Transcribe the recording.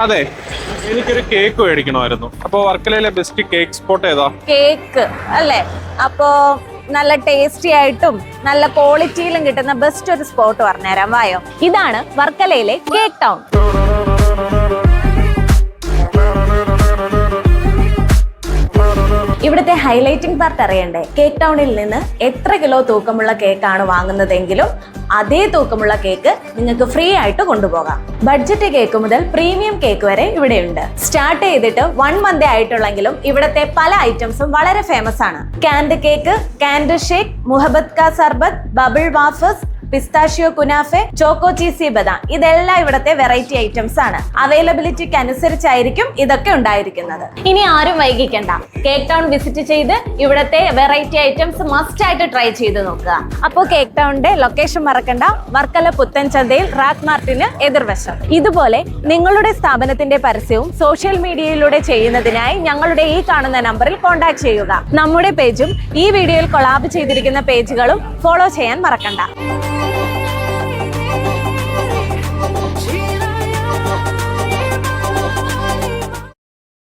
അതെ, എനിക്കൊരു കേക്ക് മേടിക്കണമായിരുന്നു. അപ്പൊ വർക്കലയിലെ ബെസ്റ്റ് കേക്ക് സ്പോട്ട് ഏതാ? കേക്ക് അല്ലേ? അപ്പോ നല്ല ടേസ്റ്റി ആയിട്ടും നല്ല ക്വാളിറ്റിയിലും കിട്ടുന്ന ബെസ്റ്റ് ഒരു സ്പോട്ട് പറഞ്ഞുതരാം, വായോ. ഇതാണ് വർക്കലയിലെ കേക്ക് ടൗൺ. ഇവിടുത്തെ ഹൈലൈറ്റിംഗ് പാർട്ട് അറിയണ്ടേ? കേക്ക് ടൗണിൽ നിന്ന് എത്ര കിലോ തൂക്കമുള്ള കേക്കാണ് വാങ്ങുന്നതെങ്കിലും അതേ തൂക്കമുള്ള കേക്ക് നിങ്ങൾക്ക് ഫ്രീ ആയിട്ട് കൊണ്ടുപോകാം. ബഡ്ജറ്റ് കേക്ക് മുതൽ പ്രീമിയം കേക്ക് വരെ ഇവിടെയുണ്ട്. സ്റ്റാർട്ട് ചെയ്തിട്ട് 1 month ആയിട്ടുള്ളെങ്കിലും ഇവിടുത്തെ പല ഐറ്റംസും വളരെ ഫേമസ് ആണ്. കാൻഡ് കേക്ക്, കാൻഡ് ഷേക്ക്, മുഹബത്ത് കാ സർബത്ത്, ബബിൾ വാഫേഴ്സ്, പിസ്താഷ്യോ കുനാഫെ, ചോക്കോ ചീസി ബദാം, ഇതെല്ലാം ഇവിടുത്തെ വെറൈറ്റി ഐറ്റംസ് ആണ്. അവൈലബിലിറ്റിക്ക് അനുസരിച്ചായിരിക്കും ഇതൊക്കെ ഉണ്ടായിരിക്കുന്നത്. ഇനി ആരും വൈകിക്കണ്ട, കേക്ക് ടൗൺ വിസിറ്റ് ചെയ്ത് ഇവിടുത്തെ വെറൈറ്റി ഐറ്റംസ് മസ്റ്റ് ആയിട്ട് ട്രൈ ചെയ്ത് നോക്കുക. അപ്പോൾ കേക്ക് ടൗണിന്റെ ലൊക്കേഷൻ മറക്കണ്ട, വർക്കല പുത്തൻചന്തയിൽ റാക്ക് മാർട്ടിന് എതിർവശം. ഇതുപോലെ നിങ്ങളുടെ സ്ഥാപനത്തിന്റെ പരസ്യവും സോഷ്യൽ മീഡിയയിലൂടെ ചെയ്യുന്നതിനായി ഞങ്ങളുടെ ഈ കാണുന്ന നമ്പറിൽ കോൺടാക്ട് ചെയ്യുക. നമ്മുടെ പേജും ഈ വീഡിയോയിൽ കൊളാബ് ചെയ്തിരിക്കുന്ന പേജുകളും ഫോളോ ചെയ്യാൻ മറക്കണ്ട.